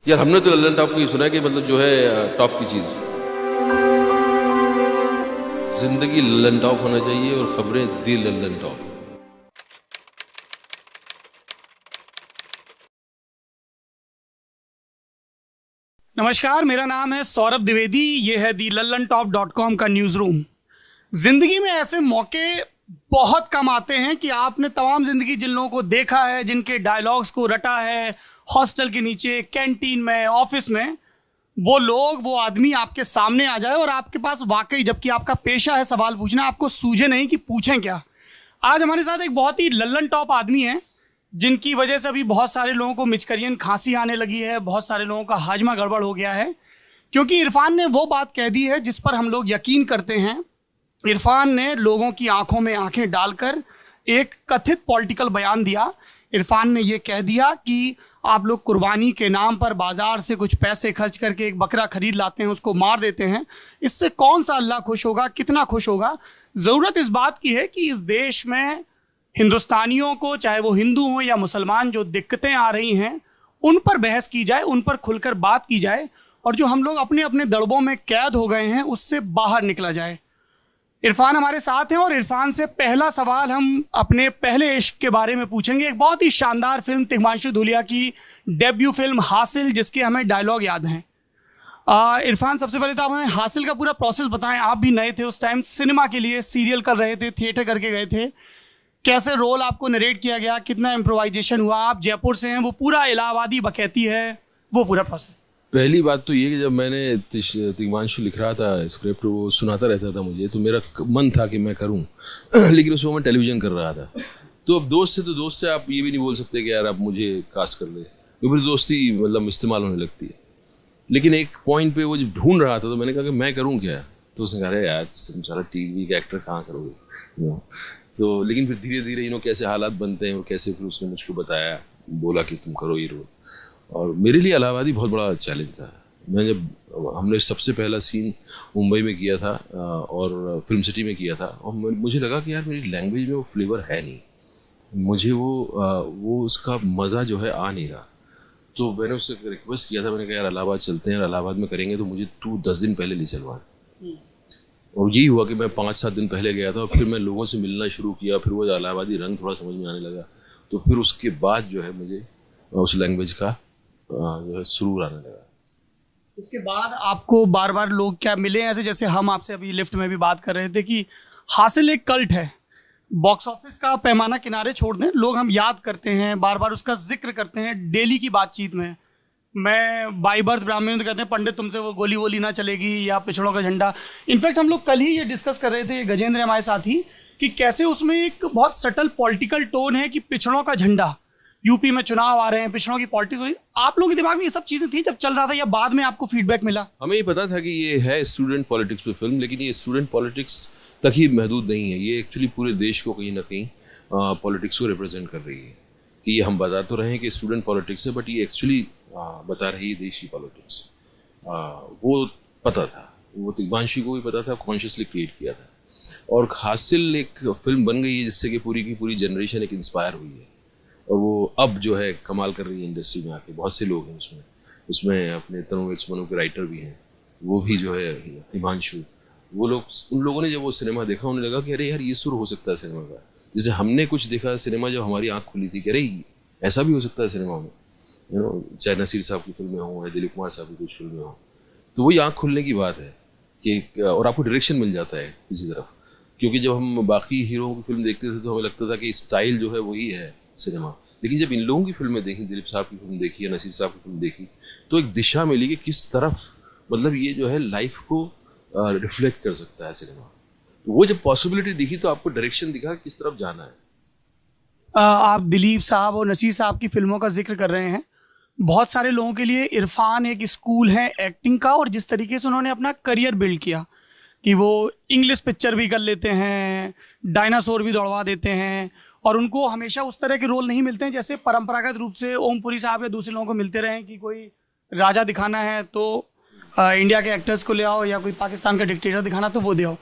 यार हमने तो लल्लन टॉप को ही सुना है कि मतलब जो है टॉप की चीज। जिंदगी लल्लन टॉप होना चाहिए और खबरें दी लल्लन टॉप। नमस्कार, मेरा नाम है सौरभ द्विवेदी। ये है दी LallanTop.com का न्यूज़ रूम। जिंदगी में ऐसे मौके बहुत कम आते हैं कि आपने तमाम जिंदगी जिन लोगों को देखा है, जिनके डायलॉग्स को रटा है, हॉस्टल के नीचे, कैंटीन में, ऑफिस में, वो लोग, वो आदमी आपके सामने आ जाए और आपके पास वाकई, जबकि आपका पेशा है सवाल पूछना, आपको सूझे नहीं कि पूछें क्या। आज हमारे साथ एक बहुत ही लल्लन टॉप आदमी है जिनकी वजह से अभी बहुत सारे लोगों को मिचकरियन खांसी आने लगी है, बहुत सारे लोगों का हाजमा गड़बड़ हो गया है, क्योंकि इरफान ने वो बात कह दी है जिस पर हम लोग यकीन करते हैं। इरफान ने लोगों की आंखों में आंखें डालकर एक कथित पॉलिटिकल बयान दिया। इरफान ने ये कह दिया कि आप लोग कुर्बानी के नाम पर बाजार से कुछ पैसे खर्च करके एक बकरा खरीद लाते हैं, उसको मार देते हैं, इससे कौन सा अल्लाह खुश होगा, कितना खुश होगा। ज़रूरत इस बात की है कि इस देश में हिंदुस्तानियों को, चाहे वो हिंदू हों या मुसलमान, जो दिक्कतें आ रही हैं उन पर बहस की जाए, उन पर खुलकर बात की जाए, और जो हम लोग अपने अपने दड़बों में कैद हो गए हैं उससे बाहर निकला जाए। इरफान हमारे साथ हैं और इरफान से पहला सवाल हम अपने पहले इश्क के बारे में पूछेंगे। एक बहुत ही शानदार फिल्म, तिग्मांशु धूलिया की डेब्यू फिल्म हासिल, जिसके हमें डायलॉग याद हैं। इरफान, सबसे पहले तो आप हमें हासिल का पूरा प्रोसेस बताएं। आप भी नए थे उस टाइम, सिनेमा के लिए सीरियल कर रहे थे, थिएटर करके गए थे, कैसे रोल आपको नरेट किया गया, कितना इम्प्रोवाइजेशन हुआ? आप जयपुर से हैं, वो पूरा इलाहाबादी बकैती है, वो पूरा प्रोसेस। पहली बात तो ये कि जब मैंने तिग्मांशु लिख रहा था स्क्रिप्ट, वो सुनाता रहता था मुझे, तो मेरा मन था कि मैं करूं लेकिन उस वक्त मैं टेलीविजन कर रहा था। तो अब दोस्त से आप ये भी नहीं बोल सकते कि यार आप मुझे कास्ट कर ले, तो फिर दोस्ती मतलब इस्तेमाल होने लगती है। लेकिन एक पॉइंट पे वो जब ढूंढ रहा था तो मैंने कहा कि मैं करूँ क्या, तो उसने कहा यार तुम सारा टीवी का एक्टर कहाँ करोगे। तो लेकिन फिर धीरे धीरे कैसे हालात बनते हैं और कैसे फिर उसने मुझको बताया, बोला कि तुम करो ये रोल। और मेरे लिए इलाहाबादी बहुत बड़ा चैलेंज था। मैं जब हमने सबसे पहला सीन मुंबई में किया था और फिल्म सिटी में किया था, और मुझे लगा कि यार मेरी लैंग्वेज में वो फ्लेवर है नहीं, मुझे वो उसका मज़ा जो है आ नहीं रहा। तो मैंने उससे रिक्वेस्ट किया था, मैंने कहा यार इलाहाबाद चलते हैं, इलाहाबाद में करेंगे तो मुझे तू 10 दिन पहले ले चलवा। और यही हुआ कि मैं 5-7 दिन पहले गया था और फिर मैं लोगों से मिलना शुरू किया, फिर वो इलाहाबादी रंग थोड़ा समझ में आने लगा। तो फिर उसके बाद जो है मुझे उस लैंग्वेज का जो है सुरूर आने लगा। उसके बाद आपको बार बार लोग क्या मिले ऐसे, जैसे हम आपसे अभी लिफ्ट में भी बात कर रहे थे कि हासिल एक कल्ट है, बॉक्स ऑफिस का पैमाना किनारे छोड़ दें, लोग हम याद करते हैं, बार बार उसका जिक्र करते हैं डेली की बातचीत में। मैं बाई बर्थ ब्राह्मण तो कहते हैं पंडित तुमसे वो गोली वोली ना चलेगी, या पिछड़ों का झंडा। इनफैक्ट हम लोग कल ही ये डिस्कस कर रहे थे, गजेंद्र हमारे साथी, कि कैसे उसमें एक बहुत सटल पॉलिटिकल टोन है कि पिछड़ों का झंडा, यूपी में चुनाव आ रहे हैं, पिछड़ों की पॉलिटिक्स। आप लोगों के दिमाग में ये सब चीजें थी जब चल रहा था, या बाद में आपको फीडबैक मिला? हमें ये पता था कि ये है स्टूडेंट पॉलिटिक्स पे फिल्म, लेकिन ये स्टूडेंट पॉलिटिक्स तक ही महदूद नहीं है। ये एक्चुअली पूरे देश को कहीं ना कहीं पॉलिटिक्स को रिप्रेजेंट कर रही है। कि ये हम बता तो रहे हैं कि स्टूडेंट पॉलिटिक्स है, बट ये एक्चुअली बता रही है देश की पॉलिटिक्स। वो पता था, वो तिग्मांशु को भी पता था, कॉन्शियसली क्रिएट किया था। और हासिल एक फिल्म बन गई है जिससे कि पूरी की पूरी जनरेशन एक इंस्पायर हुई है, और वो अब जो है कमाल कर रही है इंडस्ट्री में आके। बहुत से लोग हैं उसमें अपने तनु मनु के राइटर भी हैं, वो भी जो है हिमांशु, वो लोग, उन लोगों ने जब वो सिनेमा देखा उन्हें लगा कि अरे यार ये सुर हो सकता है सिनेमा का। जैसे हमने कुछ देखा सिनेमा जब हमारी आंख खुली थी कि अरे ऐसा भी हो सकता है सिनेमा में, चाहे नसीर साहब की फिल्में हों या दिलीप कुमार साहब की कुछ फिल्में हों, तो वही आंख खुलने की बात है कि, और आपको डायरेक्शन मिल जाता है इसी तरफ। क्योंकि जब हम बाकी हीरोओं की फिल्म देखते थे तो हमें लगता था कि स्टाइल जो है वही है सिनेमा, लेकिन जब इन लोगों की फिल्में देखी, दिलीप साहब की फिल्म देखी या नसीर साहब की फिल्म देखी, तो एक दिशा मिली कि किस तरफ मतलब ये जो है लाइफ को रिफ्लेक्ट कर सकता है सिनेमा। तो वो जब पॉसिबिलिटी दिखी तो आपको डायरेक्शन दिखा किस तरफ जाना है। आप दिलीप साहब और नसीर साहब की फिल्मों का जिक्र कर रहे हैं। बहुत सारे लोगों के लिए इरफान एक स्कूल है एक्टिंग का, और जिस तरीके से उन्होंने अपना करियर बिल्ड किया कि वो इंग्लिश पिक्चर भी कर लेते हैं, डायनासोर भी दौड़वा देते हैं, और उनको हमेशा उस तरह के रोल नहीं मिलते हैं जैसे परंपरागत रूप से ओमपुरी साहब या दूसरे लोगों को मिलते रहे, कि कोई राजा दिखाना है तो इंडिया के एक्टर्स को ले आओ, या कोई पाकिस्तान का डिक्टेटर दिखाना तो वो दे आओ।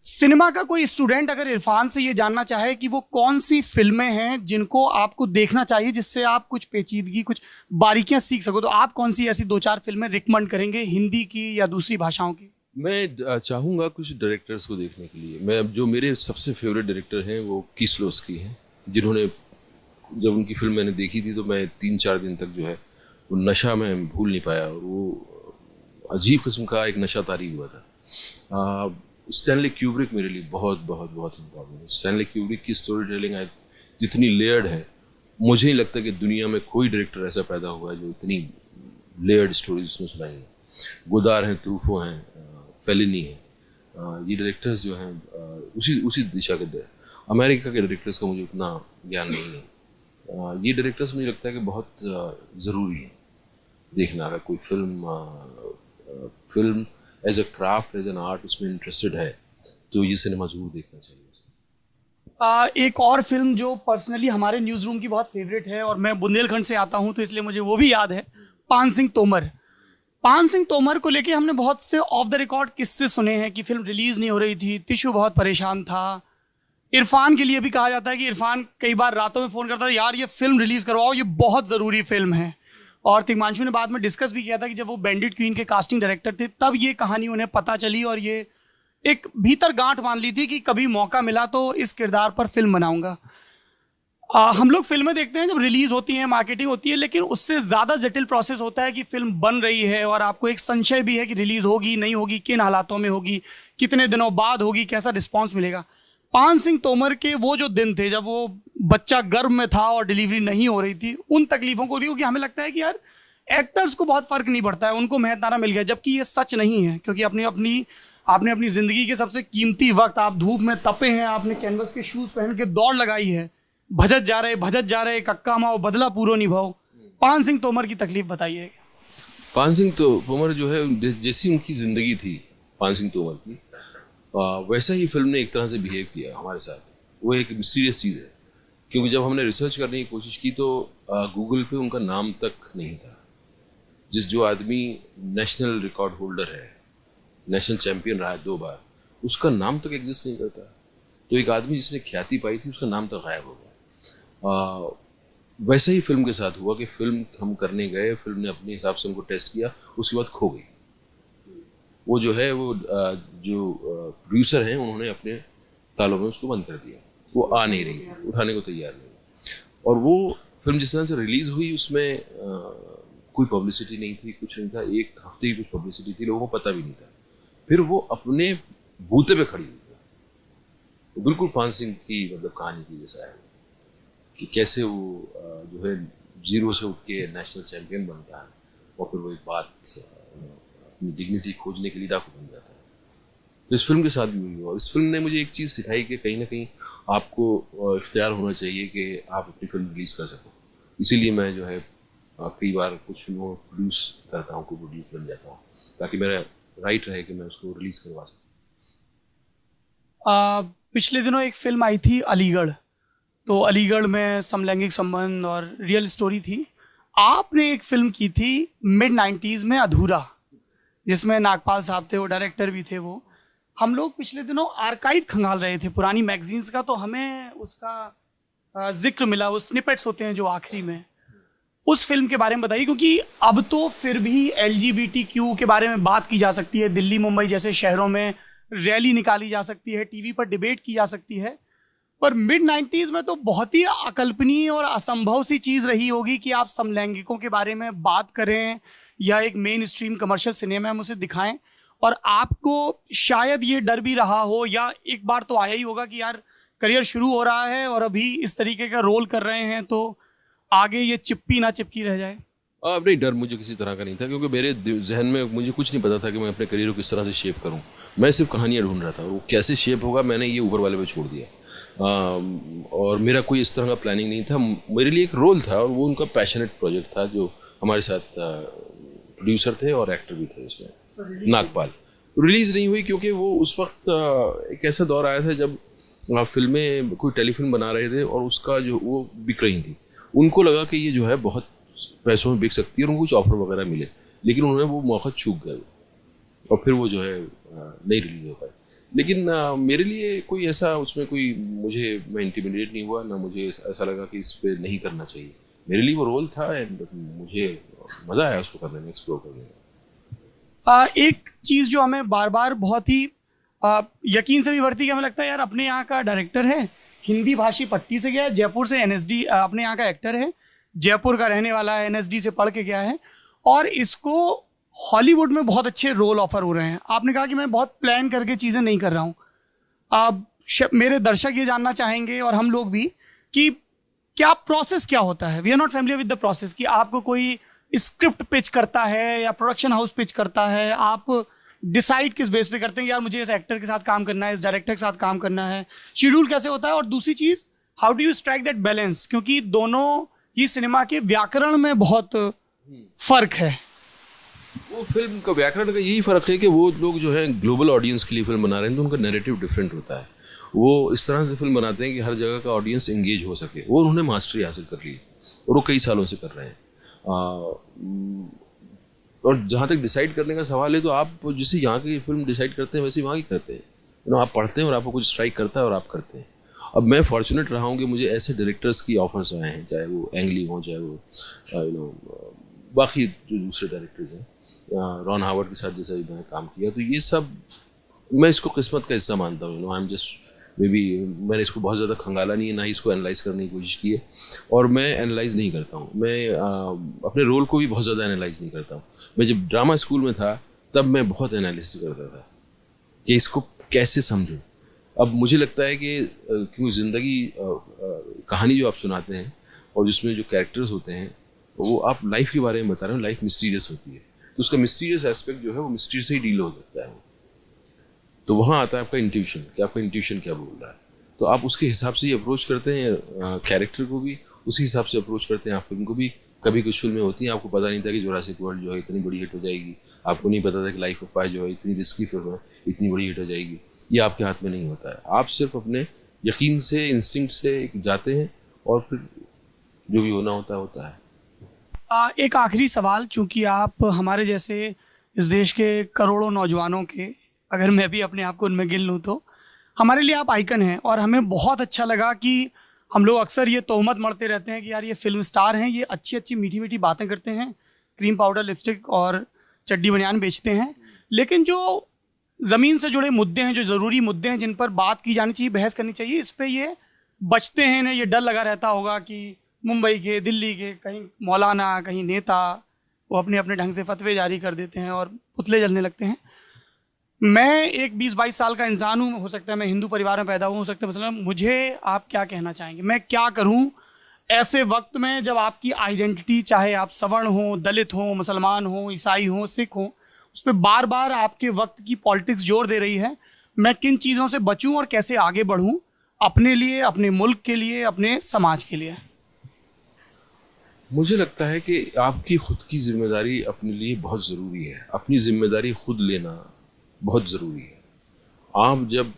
सिनेमा का कोई स्टूडेंट अगर इरफान से ये जानना चाहे कि वो कौन सी फिल्में हैं जिनको आपको देखना चाहिए, जिससे आप कुछ पेचीदगी, कुछ बारीकियां सीख सको, तो आप कौन सी ऐसी 2-4 फिल्में रिकमेंड करेंगे, हिंदी की या दूसरी भाषाओं की? मैं चाहूँगा कुछ डायरेक्टर्स को देखने के लिए। मैं जो मेरे सबसे फेवरेट डायरेक्टर हैं वो किसलोस्की हैं, जिन्होंने जब उनकी फिल्म मैंने देखी थी तो मैं 3-4 दिन तक जो है वो नशा मैं भूल नहीं पाया, और वो अजीब किस्म का एक नशा तारी हुआ था। स्टैनली क्यूब्रिक मेरे लिए बहुत बहुत बहुत इम्पोर्टेंट है। स्टैनली क्यूब्रिक की स्टोरी टेलिंग जितनी लेयर्ड है, मुझे नहीं लगता कि दुनिया में कोई डायरेक्टर ऐसा पैदा हुआ है जो इतनी लेयर्ड स्टोरीज उसने सुनाई है। गोदार हैं, ट्रूफो हैं, फेलिनी है, ये डायरेक्टर्स जो हैं उसी दिशा के अमेरिका के डायरेक्टर्स का मुझे उतना ज्ञान नहीं है। ये डायरेक्टर्स मुझे लगता है कि बहुत ज़रूरी है देखना। अगर कोई film as a craft, as an art उसमें इंटरेस्टेड है तो ये सिनेमा जरूर देखना चाहिए। एक और फिल्म जो पर्सनली हमारे न्यूज़ रूम की बहुत फेवरेट है, और मैं बुंदेलखंड से आता हूं तो इसलिए मुझे वो भी याद है, पान सिंह तोमर। पान सिंह तोमर को लेके हमने बहुत से ऑफ द रिकॉर्ड किस्से सुने हैं कि फिल्म रिलीज नहीं हो रही थी, तिशु बहुत परेशान था। इरफान के लिए भी कहा जाता है कि इरफान कई बार रातों में फ़ोन करता है, यार ये फिल्म रिलीज करवाओ, ये बहुत ज़रूरी फिल्म है। और तिग्मांशु ने बाद में डिस्कस भी किया था कि जब वो बैंडिट क्वीन के कास्टिंग डायरेक्टर थे तब ये कहानी उन्हें पता चली, और ये एक भीतर गांठ मान ली थी कि कभी मौका मिला तो इस किरदार पर फिल्म बनाऊंगा। हम लोग फिल्में देखते हैं जब रिलीज होती हैं, मार्केटिंग होती है, लेकिन उससे ज़्यादा जटिल प्रोसेस होता है कि फिल्म बन रही है और आपको एक संशय भी है कि रिलीज होगी नहीं होगी, किन हालातों में होगी, कितने दिनों बाद होगी, कैसा रिस्पॉन्स मिलेगा। पान सिंह तोमर के वो जो दिन थे जब वो बच्चा गर्भ में था और डिलीवरी नहीं हो रही थी, उन तकलीफों को, क्योंकि हमें लगता है कि यार एक्टर्स को बहुत फर्क नहीं पड़ता है, उनको मेहनताना मिल गया, जबकि ये सच नहीं है। क्योंकि आपने अपनी जिंदगी के सबसे कीमती वक्त, आप धूप में तपे हैं, आपने कैनवस के शूज पहन के दौड़ लगाई है, भजत जा रहे कक्का माओ बदला पूरो निभाओ। पान सिंह तोमर की तकलीफ बताइए। पान सिंह तोमर जो है, जैसी उनकी जिंदगी थी पान सिंह तोमर की, वैसा ही फिल्म ने एक तरह से बिहेव किया हमारे साथ। वो एक मिस्टीरियस चीज़ है, क्योंकि जब हमने रिसर्च करने की कोशिश की तो गूगल पे उनका नाम तक नहीं था। जो आदमी नेशनल रिकॉर्ड होल्डर है, नेशनल चैंपियन रहा है 2 बार, उसका नाम तक एग्जिस्ट नहीं करता। तो एक आदमी जिसने ख्याति पाई थी उसका नाम तक गायब हो गया। वैसा ही फिल्म के साथ हुआ कि फिल्म हम करने गए, फिल्म ने अपने हिसाब से हमको टेस्ट किया, उसके बाद खो गई। वो जो है वो जो प्रोड्यूसर हैं उन्होंने अपने तालों में उसको बंद कर दिया, वो आ नहीं रही, उठाने को तैयार नहीं। और वो फिल्म जिस तरह से रिलीज हुई उसमें कोई पब्लिसिटी नहीं थी, कुछ नहीं था। 1 हफ्ते की कुछ पब्लिसिटी थी, लोगों को पता भी नहीं था। फिर वो अपने बूते पे खड़ी हुई। तो बिल्कुल पान सिंह की मतलब कहानी की जैसा है कि कैसे वो जो है 0 से उठ के नेशनल चैंपियन बनता है, और फिर वो एक बात अपनी डिग्निटी खोजने के लिए डाकू बन जाता है। तो इस फिल्म के साथ भी हुई। और इस फिल्म ने मुझे एक चीज़ सिखाई कि कहीं ना कहीं आपको इख्तियार होना चाहिए कि आप अपनी फिल्म रिलीज कर सको। इसीलिए मैं जो है कई बार कुछ फिल्मों को प्रोड्यूस करता हूँ, को प्रोड्यूस बन जाता हूँ, ताकि मेरा राइट रहे कि मैं उसको रिलीज करवा सकूँ। पिछले दिनों एक फिल्म आई थी अलीगढ़, तो अलीगढ़ में समलैंगिक संबंध और रियल स्टोरी थी। आपने एक फिल्म की थी मिड-90s में अधूरा, जिसमें नागपाल साहब थे, वो डायरेक्टर भी थे। वो हम लोग पिछले दिनों आर्काइव खंगाल रहे थे पुरानी मैगजीन्स का, तो हमें उसका जिक्र मिला, वो स्निपेट्स होते हैं जो आखिरी में। उस फिल्म के बारे में बताइए, क्योंकि अब तो फिर भी LGBTQ के बारे में बात की जा सकती है, दिल्ली मुंबई जैसे शहरों में रैली निकाली जा सकती है, टीवी पर डिबेट की जा सकती है, पर मिड-90s में तो बहुत ही अकल्पनीय और असंभव सी चीज़ रही होगी कि आप समलैंगिकों के बारे में बात करें या एक मेन स्ट्रीम कमर्शियल सिनेमा में उसे दिखाएं। और आपको शायद ये डर भी रहा हो, या एक बार तो आया ही होगा कि यार करियर शुरू हो रहा है और अभी इस तरीके का रोल कर रहे हैं, तो आगे ये चिप्पी ना चिपकी रह जाए। नहीं, डर मुझे किसी तरह का नहीं था, क्योंकि मेरे जहन में मुझे कुछ नहीं पता था कि मैं अपने करियर को किस तरह से शेप करूं। मैं सिर्फ कहानियाँ ढूंढ रहा था, वो कैसे शेप होगा मैंने ये ऊपर वाले पे छोड़ दिया। और मेरा कोई इस तरह का प्लानिंग नहीं था। मेरे लिए एक रोल था, और वो उनका पैशनेट प्रोजेक्ट था। जो हमारे साथ प्रोड्यूसर थे और एक्टर भी थे उसमें, नागपाल। रिलीज़ नहीं हुई क्योंकि वो उस वक्त एक ऐसा दौर आया था जब फिल्में कोई टेलीफिल्म बना रहे थे और उसका जो वो बिक रही थी। उनको लगा कि ये जो है बहुत पैसों में बिक सकती है और उनको कुछ ऑफर वगैरह मिले, लेकिन उन्होंने वो मौका चूक गए और फिर वो जो है नहीं रिलीज हो पाए। लेकिन मेरे लिए कोई ऐसा उसमें कोई मैं इंटिमिडेट नहीं हुआ, ना मुझे ऐसा लगा कि इस पे नहीं करना चाहिए। मेरे लिए वो रोल था एंड मुझे मज़ा आया उसको करने में, एक्सप्लोर करने में। एक चीज़ जो हमें बार बार बहुत ही यकीन से भी बढ़ती है कि हमें लगता है यार अपने यहाँ का डायरेक्टर है, हिंदी भाषी पट्टी से गया है, जयपुर से एनएसडी, अपने यहाँ का एक्टर है, जयपुर का रहने वाला है, एनएसडी से पढ़ के गया है और इसको हॉलीवुड में बहुत अच्छे रोल ऑफर हो रहे हैं। आपने कहा कि मैं बहुत प्लान करके चीज़ें नहीं कर रहा हूँ। अब मेरे दर्शक ये जानना चाहेंगे और हम लोग भी कि क्या प्रोसेस क्या होता है। We are not familiar with the process कि आपको कोई स्क्रिप्ट पिच करता है या प्रोडक्शन हाउस पिच करता है, आप डिसाइड किस बेस पे करते हैं यार मुझे इस एक्टर के साथ काम करना है, इस डायरेक्टर के साथ काम करना है, शेड्यूल कैसे होता है? और दूसरी चीज़, how do you strike that balance, क्योंकि दोनों ही सिनेमा के व्याकरण में बहुत फर्क है। वो फिल्म का व्याकरण का यही फ़र्क है कि वो लोग जो है ग्लोबल ऑडियंस के लिए फिल्म बना रहे हैं तो उनका नैरेटिव डिफरेंट होता है। वो इस तरह से फिल्म बनाते हैं कि हर जगह का ऑडियंस एंगेज हो सके। वो उन्होंने मास्टरी हासिल कर ली और वो कई सालों से कर रहे हैं। और जहाँ तक डिसाइड करने का सवाल है तो आप जैसे यहाँ की फिल्म डिसाइड करते हैं वैसे वहाँ की करते हैं। आप पढ़ते हैं और आपको कुछ स्ट्राइक करता है और आप करते हैं। अब मैं फॉर्चुनेट रहा हूँ कि मुझे ऐसे डायरेक्टर्स की ऑफर्स आए हैं, चाहे वो एंगली हो, चाहे वो बाकी जो दूसरे डायरेक्टर्स हैं, रॉन हावर्ड के साथ जैसा भी मैंने काम किया, तो ये सब मैं इसको किस्मत का हिस्सा मानता हूँ। I am just may be, मैंने इसको बहुत ज़्यादा खंगाला नहीं है, ना ही इसको एनालाइज करने की कोशिश की है और मैं एनालाइज नहीं करता हूँ। मैं अपने रोल को भी बहुत ज़्यादा एनालाइज नहीं करता हूँ। मैं जब ड्रामा स्कूल में था तब मैं बहुत एनालिसिस करता था कि इसको कैसे समझूं। अब मुझे लगता है कि क्योंकि ज़िंदगी कहानी जो आप सुनाते हैं और जिसमें जो कैरेक्टर्स होते हैं वो आप लाइफ के बारे में बता रहे हो, लाइफ मिस्टीरियस होती है, तो उसका मिस्टीरियस एस्पेक्ट जो है वो मिस्टीरियस से ही डील हो सकता है। तो वहाँ आता है आपका इंट्यूशन, कि आपका इंट्यूशन क्या बोल रहा है, तो आप उसके हिसाब से ही अप्रोच करते हैं कैरेक्टर को भी, उसी हिसाब से अप्रोच करते हैं आप फिल्म को भी। कभी कुछ फिल्में होती हैं आपको पता नहीं था कि जुरासिक वर्ल्ड जो है इतनी बड़ी हिट हो जाएगी, आपको नहीं पता था कि लाइफ ऑफ पाई जो है इतनी रिस्की फिल्म है, इतनी बड़ी हिट हो जाएगी। ये आपके हाथ में नहीं होता है। आप सिर्फ अपने यकीन से, इंस्टिंक्ट से जाते हैं और फिर जो भी होना होता है होता है। एक आखिरी सवाल, चूंकि आप हमारे जैसे इस देश के करोड़ों नौजवानों के, अगर मैं भी अपने आप को उनमें गिन लूँ तो हमारे लिए आप आइकन हैं और हमें बहुत अच्छा लगा कि हम लोग अक्सर ये तोहमत मढ़ते रहते हैं कि यार ये फिल्म स्टार हैं, ये अच्छी अच्छी मीठी मीठी बातें करते हैं, क्रीम पाउडर, लिपस्टिक और चड्डी बनियान बेचते हैं, लेकिन जो ज़मीन से जुड़े मुद्दे हैं, जो ज़रूरी मुद्दे हैं जिन पर बात की जानी चाहिए, बहस करनी चाहिए, इस पर ये बचते हैं। ना ये डर लगा रहता होगा कि मुंबई के, दिल्ली के कहीं मौलाना, कहीं नेता वो अपने अपने ढंग से फतवे जारी कर देते हैं और पुतले जलने लगते हैं। मैं एक 20-22 साल का इंसान हूँ, हो सकता है मैं हिंदू परिवार में पैदा हुआ, हो सकता है मतलब, मुझे आप क्या कहना चाहेंगे, मैं क्या करूँ ऐसे वक्त में जब आपकी आइडेंटिटी, चाहे आप सवर्ण हो, दलित हो, मुसलमान हो, ईसाई हो, सिख हो, उस पर बार बार आपके वक्त की पॉलिटिक्स जोर दे रही है। मैं किन चीज़ों से बचूं और कैसे आगे बढ़ूं अपने लिए, अपने मुल्क के लिए, अपने समाज के लिए? मुझे लगता है कि आपकी खुद की जिम्मेदारी अपने लिए बहुत ज़रूरी है। अपनी जिम्मेदारी खुद लेना बहुत ज़रूरी है। आप जब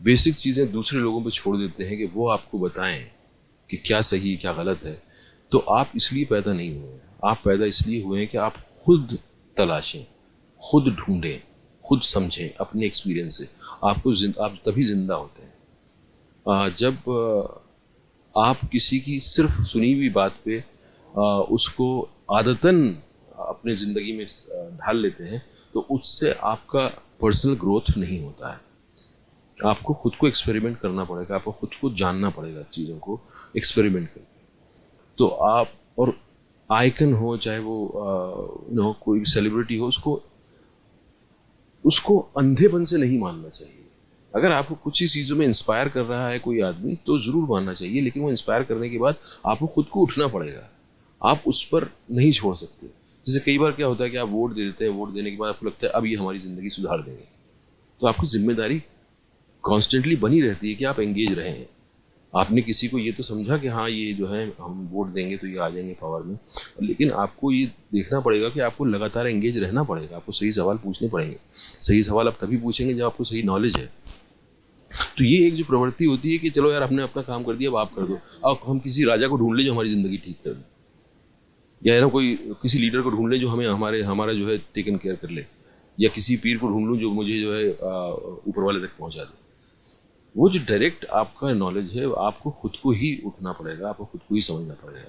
बेसिक चीज़ें दूसरे लोगों पे छोड़ देते हैं कि वो आपको बताएं कि क्या सही क्या गलत है, तो आप इसलिए पैदा नहीं हुए। आप पैदा इसलिए हुए हैं कि आप खुद तलाशें, खुद ढूंढें, खुद समझें अपने एक्सपीरियंस से। आप तभी जिंदा होते हैं। जब आप किसी की सिर्फ सुनी हुई बात पे उसको आदतन अपने ज़िंदगी में ढाल लेते हैं, तो उससे आपका पर्सनल ग्रोथ नहीं होता है। आपको खुद को एक्सपेरिमेंट करना पड़ेगा, आपको खुद को जानना पड़ेगा, चीज़ों को एक्सपेरिमेंट करके। तो आप, और आइकन हो चाहे वो कोई सेलिब्रिटी हो, उसको अंधेपन से नहीं मानना चाहिए। अगर आपको कुछ ही चीज़ों में इंस्पायर कर रहा है कोई आदमी तो ज़रूर मानना चाहिए, लेकिन वो इंस्पायर करने के बाद आपको खुद को उठना पड़ेगा। आप उस पर नहीं छोड़ सकते। जैसे कई बार क्या होता है कि आप वोट दे देते हैं, वोट देने के बाद आपको लगता है अब ये हमारी ज़िंदगी सुधार देंगे, तो आपकी जिम्मेदारी कॉन्स्टेंटली बनी रहती है कि आप एंगेज रहें। आपने किसी को ये तो समझा कि हाँ ये जो है हम वोट देंगे तो ये आ जाएंगे पावर में, लेकिन आपको ये देखना पड़ेगा कि आपको लगातार एंगेज रहना पड़ेगा। आपको सही सवाल पूछने पड़ेंगे। सही सवाल आप तभी पूछेंगे जब आपको सही नॉलेज है। तो ये एक जो प्रवृत्ति होती है कि चलो यार हमने अपना काम कर दिया, अब आप कर दो, अब हम किसी राजा को ढूंढ ले जो हमारी ज़िंदगी ठीक कर दे, या ना कोई किसी लीडर को ढूंढ ले जो हमारा जो है टेकन केयर कर ले। या किसी पीर को ढूंढ लूँ जो मुझे जो है ऊपर वाले तक पहुंचा दे। वो जो डायरेक्ट आपका नॉलेज है आपको खुद को ही उठना पड़ेगा, आपको खुद को ही समझना पड़ेगा,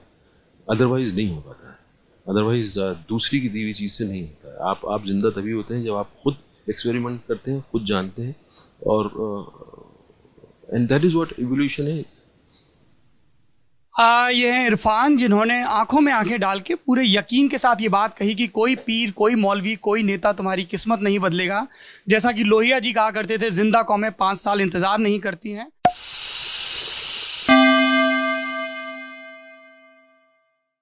अदरवाइज नहीं हो पाता है। अदरवाइज दूसरी की दी हुई चीज़ से नहीं होता है। आप जिंदा तभी होते हैं जब आप खुद एक्सपेरिमेंट करते हैं, खुद जानते हैं, और and that is what evolution है। ये हैं इरफान, जिन्होंने आंखों में आंखें डाल के पूरे यकीन के साथ ये बात कही कि कोई पीर, कोई मौलवी, कोई नेता तुम्हारी किस्मत नहीं बदलेगा। जैसा कि लोहिया जी कहा करते थे, जिंदा कौमें 5 साल इंतजार नहीं करती हैं।